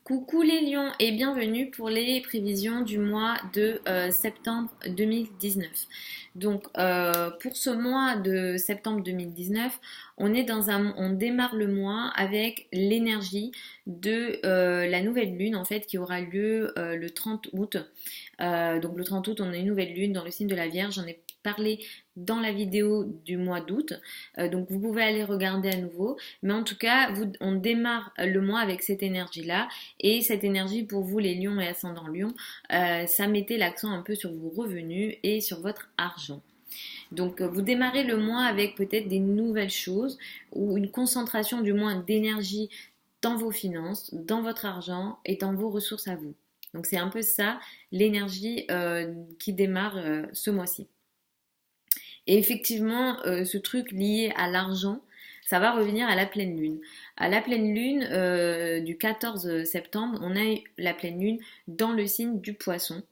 Coucou les lions et bienvenue pour les prévisions du mois de septembre 2019. Donc pour ce mois de septembre 2019, on démarre le mois avec l'énergie de la nouvelle lune en fait qui aura lieu le 30 août. Donc le 30 août, on a une nouvelle lune dans le signe de la Vierge. J'en ai parlé dans la vidéo du mois d'août. Donc vous pouvez aller regarder à nouveau. Mais en tout cas, on démarre le mois avec cette énergie-là. Et cette énergie pour vous, les lions et ascendants lions, ça mettait l'accent un peu sur vos revenus et sur votre argent. Donc vous démarrez le mois avec peut-être des nouvelles choses ou une concentration du moins d'énergie dans vos finances, dans votre argent et dans vos ressources à vous. Donc c'est un peu ça l'énergie qui démarre ce mois-ci. Et effectivement, ce truc lié à l'argent, ça va revenir à la pleine lune. À la pleine lune du 14 septembre, on a eu la pleine lune dans le signe du poisson,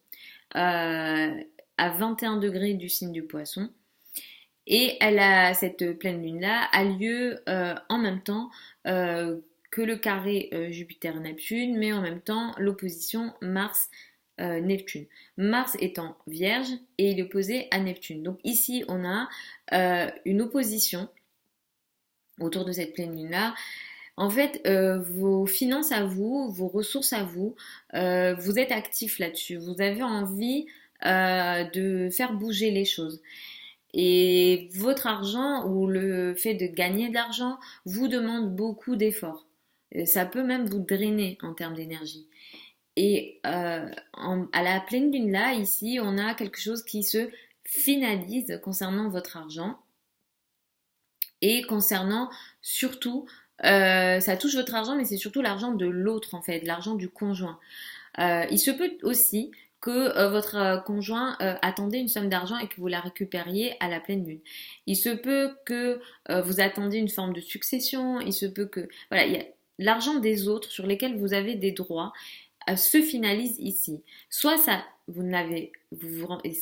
à 21 degrés du signe du poisson. Et cette pleine lune-là a lieu en même temps que le carré Jupiter-Neptune, mais en même temps l'opposition Mars-Neptune. Mars étant Vierge et il est opposé à Neptune. Donc ici, on a une opposition autour de cette pleine lune-là. En fait, vos finances à vous, vos ressources à vous, vous êtes actif là-dessus. Vous avez envie de faire bouger les choses. Et votre argent ou le fait de gagner de l'argent vous demande beaucoup d'efforts. Ça peut même vous drainer en termes d'énergie. Et à la pleine lune là, ici, on a quelque chose qui se finalise concernant votre argent et concernant surtout, ça touche votre argent, mais c'est surtout l'argent de l'autre en fait, l'argent du conjoint. Il se peut aussi que votre conjoint attendait une somme d'argent et que vous la récupériez à la pleine lune. Il se peut que vous attendiez une forme de succession, il se peut que... Voilà, il y a l'argent des autres sur lesquels vous avez des droits se finalise ici. Soit ça,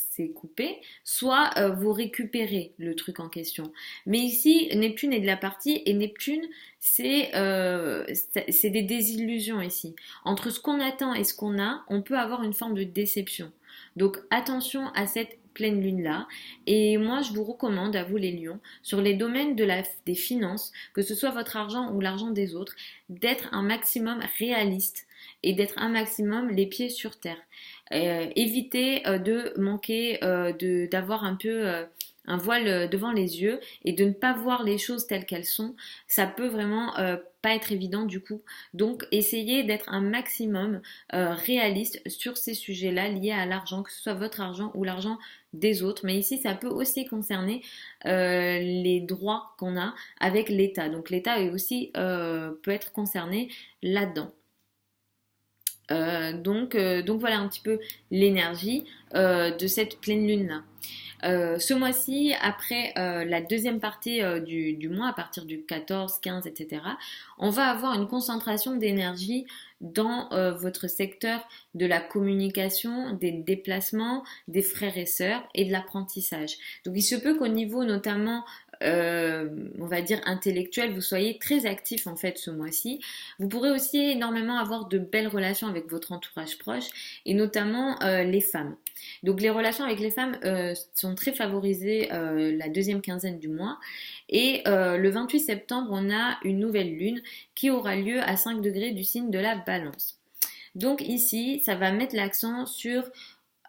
c'est coupé, soit vous récupérez le truc en question. Mais ici, Neptune est de la partie et Neptune, c'est des désillusions ici. Entre ce qu'on attend et ce qu'on a, on peut avoir une forme de déception. Donc attention à cette pleine lune là. Et moi, je vous recommande à vous les lions, sur les domaines des finances, que ce soit votre argent ou l'argent des autres, d'être un maximum réaliste et d'être un maximum les pieds sur terre. Évitez de manquer, d'avoir un peu un voile devant les yeux et de ne pas voir les choses telles qu'elles sont. Ça peut vraiment pas être évident du coup. Donc essayez d'être un maximum réaliste sur ces sujets-là liés à l'argent, que ce soit votre argent ou l'argent des autres. Mais ici, ça peut aussi concerner les droits qu'on a avec l'État. Donc l'État est aussi peut être concerné là-dedans. Donc voilà un petit peu l'énergie de cette pleine lune là. Ce mois-ci, après la deuxième partie du mois, à partir du 14, 15, etc., on va avoir une concentration d'énergie dans votre secteur de la communication, des déplacements, des frères et sœurs et de l'apprentissage. Donc il se peut qu'au niveau notamment on va dire intellectuel, vous soyez très actif en fait ce mois-ci. Vous pourrez aussi énormément avoir de belles relations avec votre entourage proche et notamment les femmes. Donc les relations avec les femmes sont très favorisées la deuxième quinzaine du mois et le 28 septembre on a une nouvelle lune qui aura lieu à 5 degrés du signe de la Balance. Donc ici ça va mettre l'accent sur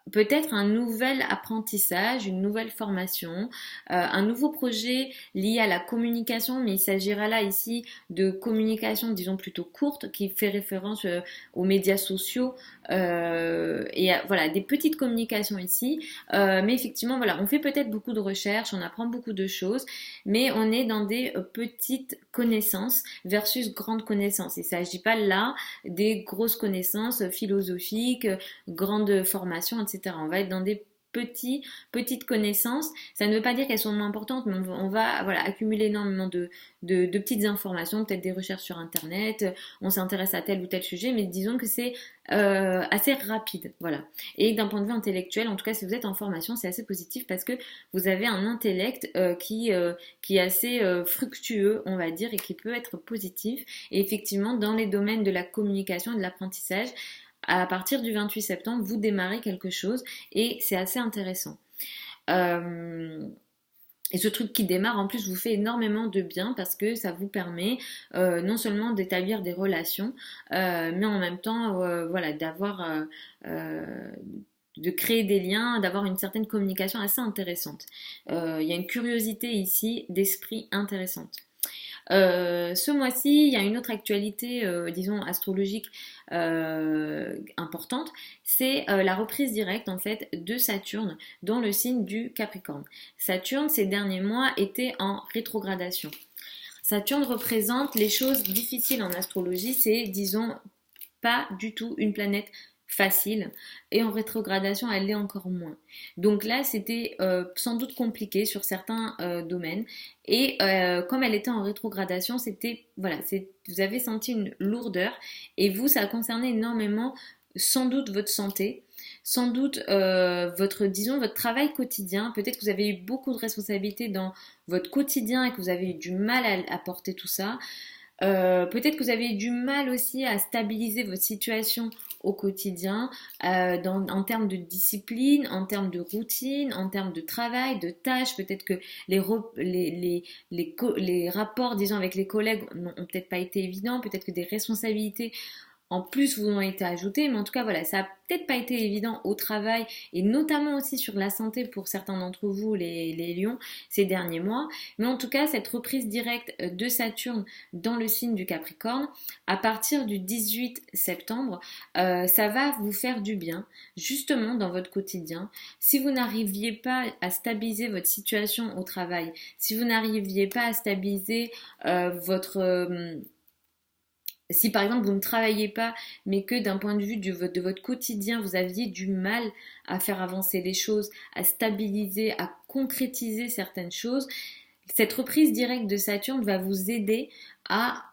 peut-être un nouvel apprentissage, une nouvelle formation, un nouveau projet lié à la communication, mais il s'agira là ici de communication, disons plutôt courte, qui fait référence aux médias sociaux voilà des petites communications ici. Mais effectivement, voilà, on fait peut-être beaucoup de recherches, on apprend beaucoup de choses, mais on est dans des petites connaissances versus grandes connaissances. Il ne s'agit pas là des grosses connaissances philosophiques, grandes formations, etc. On va être dans des petites connaissances. Ça ne veut pas dire qu'elles sont moins importantes, mais on va voilà, accumuler énormément de petites informations, peut-être des recherches sur Internet, on s'intéresse à tel ou tel sujet, mais disons que c'est assez rapide, voilà. Et d'un point de vue intellectuel, en tout cas si vous êtes en formation, c'est assez positif parce que vous avez un intellect qui est assez fructueux, on va dire, et qui peut être positif. Et effectivement, dans les domaines de la communication et de l'apprentissage, à partir du 28 septembre, vous démarrez quelque chose et c'est assez intéressant. Et ce truc qui démarre en plus vous fait énormément de bien parce que ça vous permet non seulement d'établir des relations, mais en même temps voilà, de créer des liens, d'avoir une certaine communication assez intéressante. Il y a une curiosité ici d'esprit intéressante. Ce mois-ci, il y a une autre actualité, disons, astrologique importante, c'est la reprise directe en fait de Saturne dans le signe du Capricorne. Saturne, ces derniers mois, était en rétrogradation. Saturne représente les choses difficiles en astrologie, c'est, disons, pas du tout une planète facile et en rétrogradation elle l'est encore moins. Donc là c'était sans doute compliqué sur certains domaines et comme elle était en rétrogradation c'était voilà, vous avez senti une lourdeur et vous ça concernait énormément sans doute votre santé, sans doute votre travail quotidien. Peut-être que vous avez eu beaucoup de responsabilités dans votre quotidien et que vous avez eu du mal à porter tout ça. Peut-être que vous avez eu du mal aussi à stabiliser votre situation au quotidien en termes de discipline, en termes de routine, en termes de travail, de tâches. Peut-être que les rapports, disons, avec les collègues n'ont peut-être pas été évidents. Peut-être que des responsabilités en plus vous ont été ajoutés, mais en tout cas voilà, ça a peut-être pas été évident au travail et notamment aussi sur la santé pour certains d'entre vous, les lions, ces derniers mois. Mais en tout cas, cette reprise directe de Saturne dans le signe du Capricorne, à partir du 18 septembre, ça va vous faire du bien, justement dans votre quotidien. Si vous n'arriviez pas à stabiliser votre situation au travail, si vous n'arriviez pas à stabiliser si par exemple vous ne travaillez pas, mais que d'un point de vue de votre quotidien, vous aviez du mal à faire avancer les choses, à stabiliser, à concrétiser certaines choses, cette reprise directe de Saturne va vous aider à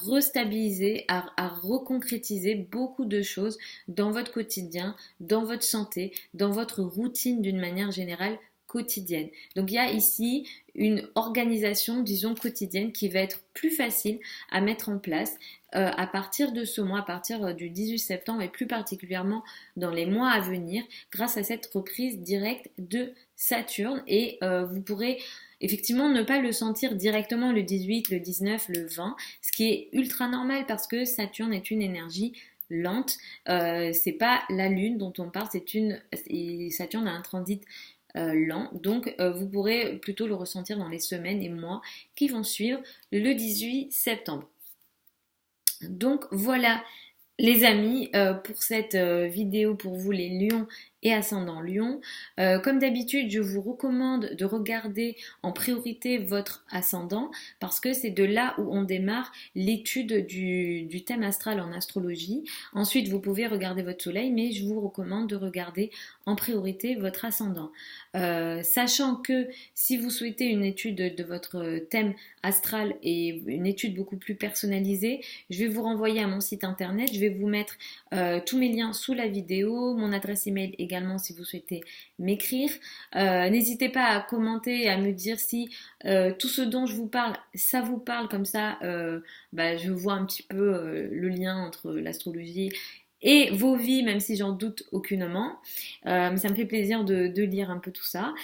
restabiliser, à reconcrétiser beaucoup de choses dans votre quotidien, dans votre santé, dans votre routine d'une manière générale quotidienne. Donc il y a ici une organisation, disons, quotidienne qui va être plus facile à mettre en place à partir de ce mois, à partir du 18 septembre et plus particulièrement dans les mois à venir grâce à cette reprise directe de Saturne et vous pourrez effectivement ne pas le sentir directement le 18, le 19, le 20, ce qui est ultra normal parce que Saturne est une énergie lente, c'est pas la Lune dont on parle, Saturne a un transit lent, donc vous pourrez plutôt le ressentir dans les semaines et mois qui vont suivre le 18 septembre. Donc voilà les amis pour cette vidéo pour vous les lions et ascendant lion. Comme d'habitude, je vous recommande de regarder en priorité votre ascendant parce que c'est de là où on démarre l'étude du thème astral en astrologie. Ensuite, vous pouvez regarder votre soleil, mais je vous recommande de regarder en priorité votre ascendant. Sachant que si vous souhaitez une étude de votre thème astral et une étude beaucoup plus personnalisée, je vais vous renvoyer à mon site internet. Je vais vous mettre tous mes liens sous la vidéo, mon adresse email également si vous souhaitez m'écrire. N'hésitez pas à commenter et à me dire si tout ce dont je vous parle, ça vous parle comme ça. Je vois un petit peu le lien entre l'astrologie et vos vies, même si j'en doute aucunement. Ça me fait plaisir de lire un peu tout ça.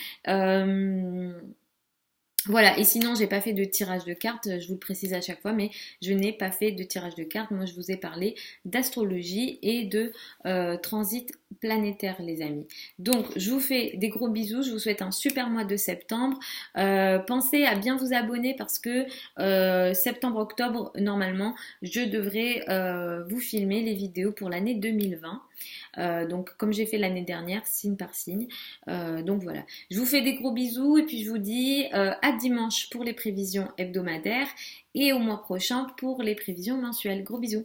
Voilà, et sinon j'ai pas fait de tirage de cartes, je vous le précise à chaque fois, mais je n'ai pas fait de tirage de cartes. Moi je vous ai parlé d'astrologie et de transit planétaire les amis. Donc je vous fais des gros bisous, je vous souhaite un super mois de septembre. Pensez à bien vous abonner parce que septembre-octobre normalement je devrais vous filmer les vidéos pour l'année 2020. Donc comme j'ai fait l'année dernière, signe par signe. Donc voilà, je vous fais des gros bisous et puis je vous dis à dimanche pour les prévisions hebdomadaires et au mois prochain pour les prévisions mensuelles. Gros bisous.